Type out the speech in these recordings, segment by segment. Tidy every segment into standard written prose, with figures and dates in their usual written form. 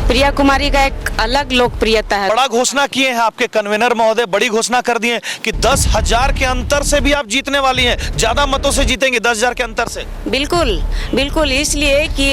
प्रिया कुमारी का एक अलग लोकप्रियता है। बड़ा घोषणा किए हैं आपके कन्वेनर महोदय, बड़ी घोषणा कर दिए कि 10,000 के अंतर से भी आप जीतने वाली हैं, ज्यादा मतों से जीतेंगे 10,000 के अंतर से। बिल्कुल बिल्कुल, इसलिए कि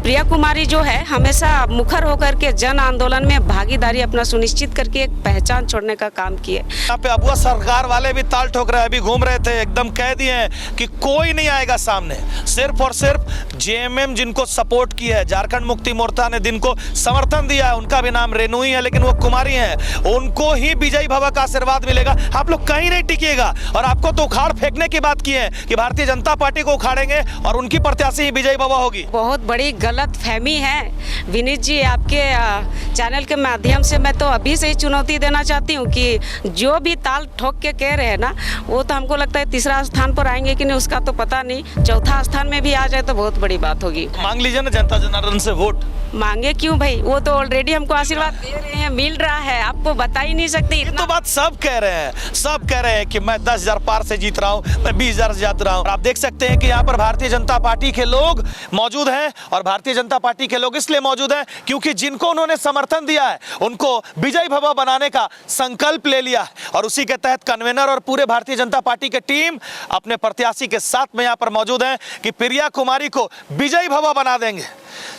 प्रिया कुमारी जो है हमेशा मुखर होकर के जन आंदोलन में भागीदारी अपना सुनिश्चित करके एक पहचान छोड़ने का काम किए। यहाँ पे अबुआ सरकार वाले भी ताल ठोक रहे हैं, अभी घूम रहे थे, एकदम कह दिए हैं कि कोई नहीं आएगा सामने, सिर्फ और सिर्फ जेएमएम जिनको सपोर्ट किया है, झारखंड मुक्ति मोर्चा ने जिनको समर्थन दिया है, उनका भी नाम रेणु ही है लेकिन वो कुमारी हैं, उनको ही विजयी भव का आशीर्वाद मिलेगा। आप लोग कहीं नहीं टिकिएगा और आपको तो उखाड़ फेंकने की बात की है कि भारतीय जनता पार्टी को उखाड़ेंगे और उनकी प्रत्याशी ही विजयी भव होगी। बहुत बड़ी गलत फहमी है विनीत जी, आपके चैनल के माध्यम से मैं तो अभी से ही चुनौती देना चाहती हूँ कि जो भी ताल ठोक के कह रहे हैं ना, वो तो हमको लगता है तीसरा स्थान पर आएंगे कि नहीं उसका तो पता नहीं, चौथा स्थान में भी आ जाए तो बहुत बड़ी बात होगी। मांग लीजिए ना जनता जनार्दन से वोट। मांगे क्यों भाई, वो तो ऑलरेडी हमको आशीर्वाद दे रहे हैं, मिल रहा है, आपको बता ही नहीं सकते। ये तो बात सब कह रहे हैं, सब कह रहे हैं कि मैं 10,000 पार से जीत रहा हूँ, मैं 20,000 से जीत रहा हूँ। आप देख सकते हैं कि यहाँ पर भारतीय जनता पार्टी के लोग मौजूद हैं और भारतीय जनता पार्टी के लोग इसलिए मौजूद हैं क्योंकि जिनको उन्होंने समर्थन दिया है उनको विजयी भव बनाने का संकल्प ले लिया है और उसी के तहत कन्वेनर और पूरे भारतीय जनता पार्टी के टीम अपने प्रत्याशी के साथ में यहाँ पर मौजूद हैं कि प्रिया कुमारी को विजयी भव बना देंगे।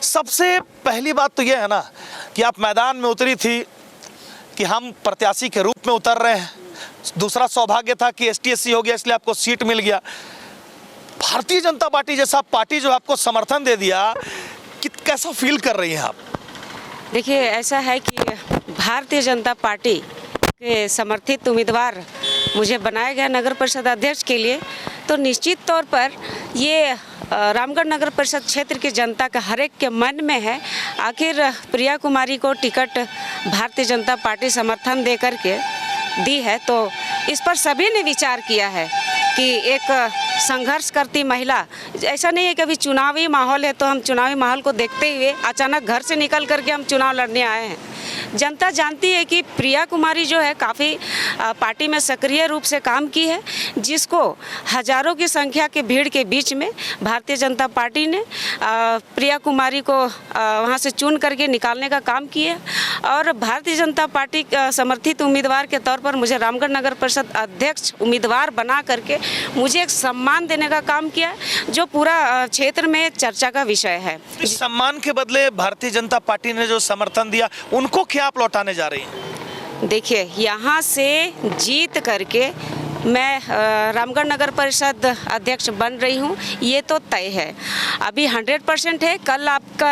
सबसे पहली बात तो यह है ना कि आप मैदान में उतरी थी कि हम प्रत्याशी के रूप में उतर रहे हैं, दूसरा सौभाग्य था कि ST/SC हो गया इसलिए आपको सीट मिल गया। भारतीय जनता पार्टी जैसा पार्टी जो आपको समर्थन दे दिया, कैसा फील कर रही हैं आप? देखिए, ऐसा है कि भारतीय जनता पार्टी के समर्थित उम्मीदवार मुझे बनाया गया नगर परिषद अध्यक्ष के लिए, तो निश्चित तौर पर ये रामगढ़ नगर परिषद क्षेत्र की जनता का हर एक के मन में है। आखिर प्रिया कुमारी को टिकट भारतीय जनता पार्टी समर्थन दे करके दी है, तो इस पर सभी ने विचार किया है कि एक संघर्ष करती महिला, ऐसा नहीं है कि अभी चुनावी माहौल है तो हम चुनावी माहौल को देखते हुए अचानक घर से निकल करके हम चुनाव लड़ने आए हैं। जनता जानती है कि प्रिया कुमारी जो है काफ़ी पार्टी में सक्रिय रूप से काम की है, जिसको हजारों की संख्या के भीड़ के बीच में भारतीय जनता पार्टी ने प्रिया कुमारी को वहां से चुन करके निकालने का काम किया और भारतीय जनता पार्टी समर्थित उम्मीदवार के तौर पर मुझे रामगढ़ नगर परिषद अध्यक्ष उम्मीदवार बना करके मुझे एक सम्मान देने का काम किया, जो पूरा क्षेत्र में चर्चा का विषय है। इस सम्मान के बदले भारतीय जनता पार्टी ने जो समर्थन दिया, उनको क्या आप लौटाने जा रही हैं? देखिए, यहाँ से जीत करके मैं रामगढ़ नगर परिषद अध्यक्ष बन रही हूँ, ये तो तय है। अभी 100% है, कल आपका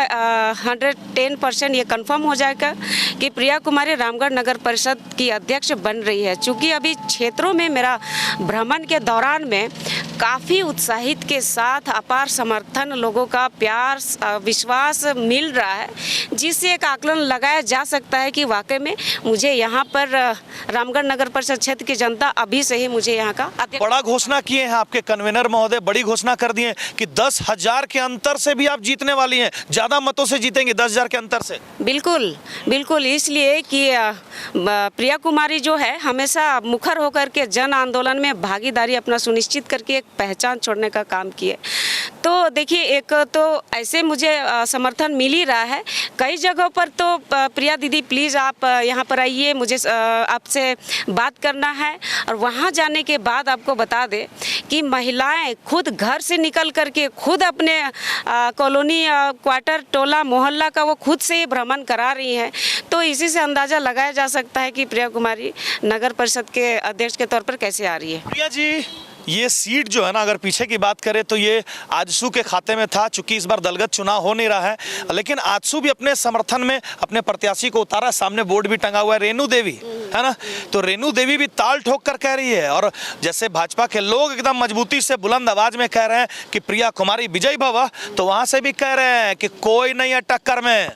110% ये कंफर्म हो जाएगा कि प्रिया कुमारी रामगढ़ नगर परिषद की अध्यक्ष बन रही है। चूँकि अभी क्षेत्रों में मेरा भ्रमण के दौरान में काफ़ी उत्साहित के साथ अपार समर्थन, लोगों का प्यार, विश्वास मिल रहा है, जिससे एक आकलन लगाया जा सकता है कि वाकई में मुझे यहाँ पर रामगढ़ नगर परिषद क्षेत्र की जनता अभी से ही मुझे यहाँ का बड़ा घोषणा किए हैं आपके कन्वेनर महोदय, बड़ी घोषणा कर दिए कि 10,000 के अंतर से भी आप जीतने वाली हैं, ज्यादा मतों से जीतेंगे 10,000 के अंतर से। बिल्कुल बिल्कुल, इसलिए कि प्रिया कुमारी जो है हमेशा मुखर होकर के जन आंदोलन में भागीदारी अपना सुनिश्चित करके एक पहचान छोड़ने का काम किए। तो देखिए, एक तो ऐसे मुझे समर्थन मिल ही रहा है, कई जगहों पर तो प्रिया दीदी प्लीज़ आप यहाँ पर आइए, मुझे आपसे बात करना है। और वहाँ जाने के बाद आपको बता दें कि महिलाएं खुद घर से निकल करके खुद अपने कॉलोनी, क्वार्टर, टोला, मोहल्ला का वो खुद से ही भ्रमण करा रही हैं। तो इसी से अंदाज़ा लगाया जा सकता है कि प्रिया कुमारी नगर परिषद के अध्यक्ष के तौर पर कैसे आ रही है। प्रिया जी, ये सीट जो है ना, अगर पीछे की बात करें तो ये आजसू के खाते में था, चूंकि इस बार दलगत चुनाव हो नहीं रहा है, लेकिन आजसू भी अपने समर्थन में अपने प्रत्याशी को उतारा, सामने बोर्ड भी टंगा हुआ है रेणु देवी, है ना। तो रेणु देवी भी ताल ठोक कर कह रही है और जैसे भाजपा के लोग एकदम मजबूती से बुलंद आवाज में कह रहे हैं कि प्रिया कुमारी विजयी भव, तो वहां से भी कह रहे हैं कि कोई नहीं है टक्कर में।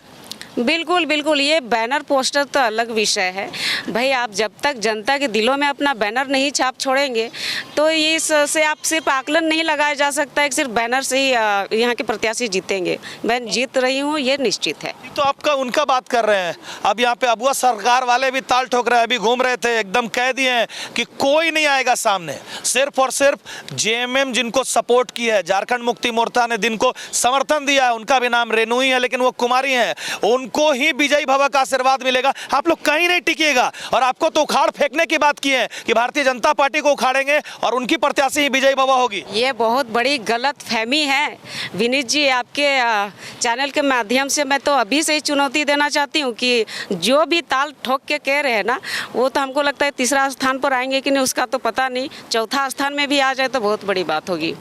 बिल्कुल बिल्कुल, ये बैनर पोस्टर तो अलग विषय है भाई। आप जब तक जनता के दिलों में अपना बैनर नहीं छाप छोड़ेंगे तो इससे आप सिर्फ आकलन नहीं लगाया जा सकता है कि सिर्फ बैनर से ही यहाँ के प्रत्याशी जीतेंगे। मैं जीत रही हूँ, ये निश्चित है। तो आपका उनका बात कर रहे हैं, अब यहाँ पे अबुआ सरकार वाले भी ताल ठोक रहे हैं, अभी घूम रहे थे, एकदम कह दिए हैं कि कोई नहीं आएगा सामने, सिर्फ और सिर्फ जेएमएम जिनको सपोर्ट की है, झारखंड मुक्ति मोर्चा ने जिनको समर्थन दिया है, उनका भी नाम रेणु ही है लेकिन वो कुमारी हैं, उनको ही विजयी भव का आशीर्वाद मिलेगा। आप लोग कहीं नहीं टिकिएगा और आपको तो उखाड़ फेंकने की बात की है कि भारतीय जनता पार्टी को उखाड़ेंगे और उनकी प्रत्याशी ही विजयी भव होगी। ये बहुत बड़ी गलत फहमी है विनीत जी। आपके चैनल के माध्यम से मैं तो अभी से ही चुनौती देना चाहती हूँ कि जो भी ताल ठोक के कह रहे हैं ना, वो तो हमको लगता है तीसरा स्थान पर आएंगे कि नहीं उसका तो पता नहीं, चौथा स्थान में भी आ जाए तो बहुत बड़ी बात होगी।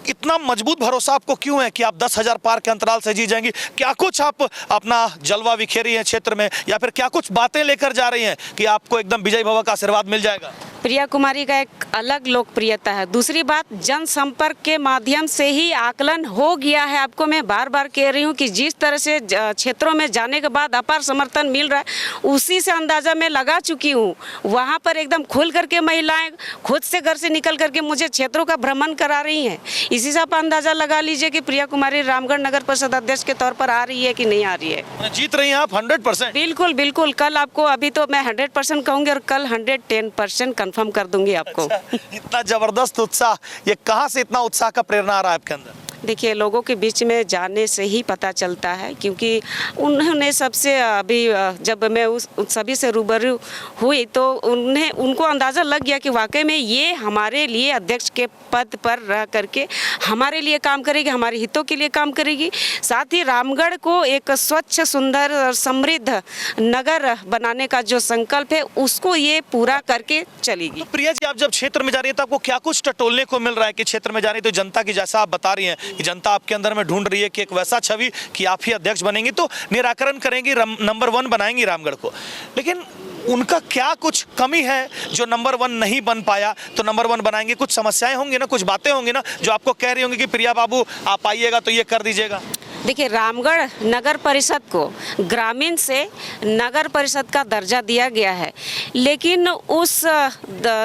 इतना मजबूत भरोसा आपको क्यों है कि आप 10,000 पार के अंतराल से जीत जाएंगी? क्या कुछ आप अपना जलवा बिखेरी है क्षेत्र में, या फिर क्या कुछ बातें लेकर जा रही हैं कि आपको एकदम विजयी भव का आशीर्वाद मिल जाएगा? प्रिया कुमारी का एक अलग लोकप्रियता है। दूसरी बात, जनसंपर्क के माध्यम से ही आकलन हो गया है। आपको मैं बार बार कह रही हूँ कि जिस तरह से क्षेत्रों में जाने के बाद अपार समर्थन मिल रहा है, उसी से अंदाज़ा मैं लगा चुकी हूँ। वहाँ पर एकदम खुल करके महिलाएं खुद से घर से निकल करके मुझे क्षेत्रों का भ्रमण करा रही हैं। इसी से आप अंदाज़ा लगा लीजिए कि प्रिया कुमारी रामगढ़ नगर परिषद अध्यक्ष के तौर पर आ रही है कि नहीं आ रही है। जीत रही हैं आप 100%? बिल्कुल बिल्कुल। कल आपको, अभी तो मैं 100% कहूँगी और कल 110% कंफर्म कर दूंगी आपको। अच्छा, इतना जबरदस्त उत्साह, ये कहाँ से इतना उत्साह का प्रेरणा आ रहा है आपके अंदर? देखिए, लोगों के बीच में जाने से ही पता चलता है, क्योंकि उन्होंने सबसे अभी जब मैं उस सभी से रूबरू हुई तो उनको अंदाज़ा लग गया कि वाकई में ये हमारे लिए अध्यक्ष के पद पर रह करके हमारे लिए काम करेगी, हमारे हितों के लिए काम करेगी। साथ ही रामगढ़ को एक स्वच्छ, सुंदर और समृद्ध नगर बनाने का जो संकल्प है उसको ये पूरा करके चलेगी। तो प्रिया जी, आप जब क्षेत्र में जा रही है तो आपको क्या कुछ टटोलने को मिल रहा है कि क्षेत्र में जा रही है तो जनता की, जैसा आप बता रही हैं कि जनता आपके अंदर में ढूंढ रही है कि एक वैसा छवि कि आप ही अध्यक्ष बनेंगी तो निराकरण करेंगी, नंबर 1 बनाएंगी रामगढ़ को, लेकिन उनका क्या कुछ कमी है जो नंबर 1 नहीं बन पाया तो नंबर 1 बनाएंगे? कुछ समस्याएं होंगी ना, कुछ बातें होंगी ना जो आपको कह रही होंगी कि प्रिया बाबू आप आइएगा तो ये कर दीजिएगा? देखिए, रामगढ़ नगर परिषद को ग्रामीण से नगर परिषद का दर्जा दिया गया है, लेकिन उस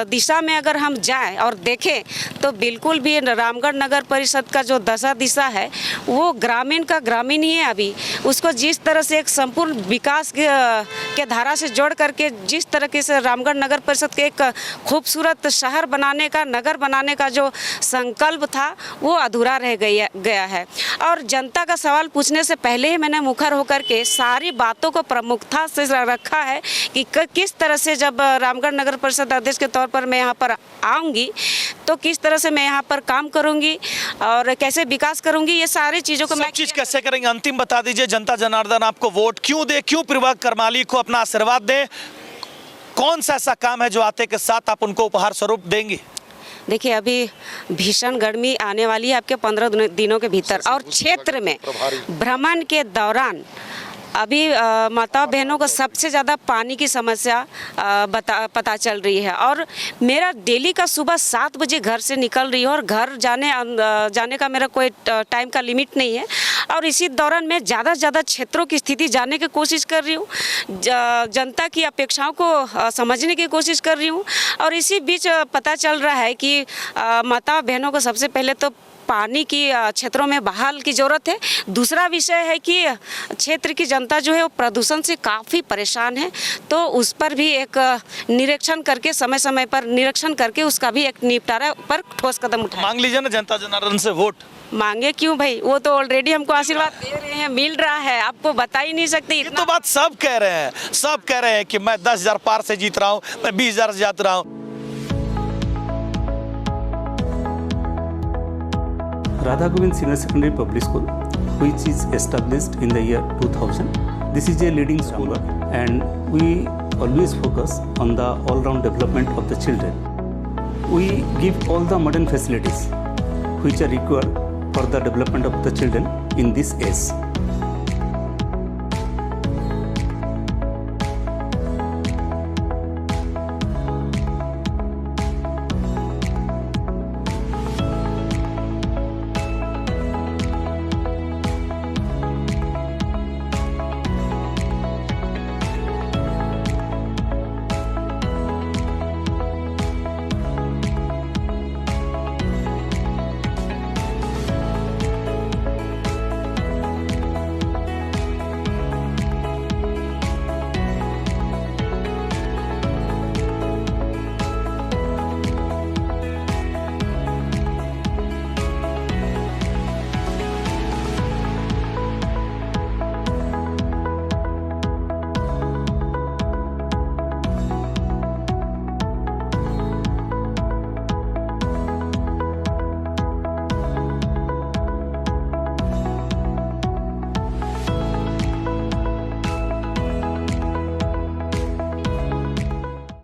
दिशा में अगर हम जाएं और देखें तो बिल्कुल भी रामगढ़ नगर परिषद का जो दशा दिशा है वो ग्रामीण का ग्रामीण ही है। अभी उसको जिस तरह से एक संपूर्ण विकास के धारा से जोड़ करके जिस तरीके से रामगढ़ नगर परिषद के एक खूबसूरत शहर बनाने का, नगर बनाने का जो संकल्प था वो अधूरा रह गया है। और जनता का सवाल पूछने से पहले ही मैंने मुखर होकर के सारी बातों को प्रमुखता से रखा है कि किस तरह से जब रामगढ़ नगर परिषद अध्यक्ष के तौर पर मैं यहाँ पर आऊँगी तो किस तरह से मैं यहाँ पर काम करूँगी और कैसे विकास करूँगी, ये सारी चीज़ों को मैं चीज़ कैसे करेंगे। अंतिम बता दीजिए, जनता जनार्दन आपको वोट क्यों दे, क्यों प्रिया करमाली को अपना आशीर्वाद दे, कौन सा ऐसा काम है जो आते के साथ आप उनको उपहार स्वरूप देंगी? देखिए, अभी भीषण गर्मी आने वाली है आपके 15 दिनों के भीतर, और क्षेत्र में भ्रमण के दौरान अभी माता बहनों को सबसे ज़्यादा पानी की समस्या पता चल रही है। और मेरा डेली का सुबह 7 बजे घर से निकल रही है और घर जाने का मेरा कोई टाइम का लिमिट नहीं है, और इसी दौरान मैं ज़्यादा से ज़्यादा क्षेत्रों की स्थिति जानने की कोशिश कर रही हूँ, जनता की अपेक्षाओं को समझने की कोशिश कर रही हूँ। और इसी बीच पता चल रहा है कि माता बहनों को सबसे पहले तो पानी की क्षेत्रों में बहाल की ज़रूरत है। दूसरा विषय है कि क्षेत्र की जनता जो है वो प्रदूषण से काफ़ी परेशान है, तो उस पर भी एक निरीक्षण करके, समय समय पर निरीक्षण करके उसका भी एक निपटारा पर ठोस कदम उठाए। मांग लीजिए ना जनता जनार्दन से वोट। मांगे क्यों भाई, वो तो ऑलरेडी हमको आशीर्वाद दे रहे हैं, मिल रहा है, आपको बता ही नहीं सकते। ये तो बात सब कह रहे हैं, सब कह रहे हैं कि मैं 10,000 पार से जीत रहा हूँ, मैं 20,000 से जीत रहा हूँ। Radha Govind Senior Secondary Public School, which is established in the year 2000. This is a leading school and we always focus on the all-round development of the children. We give all the modern facilities which are required for the development of the children in this age.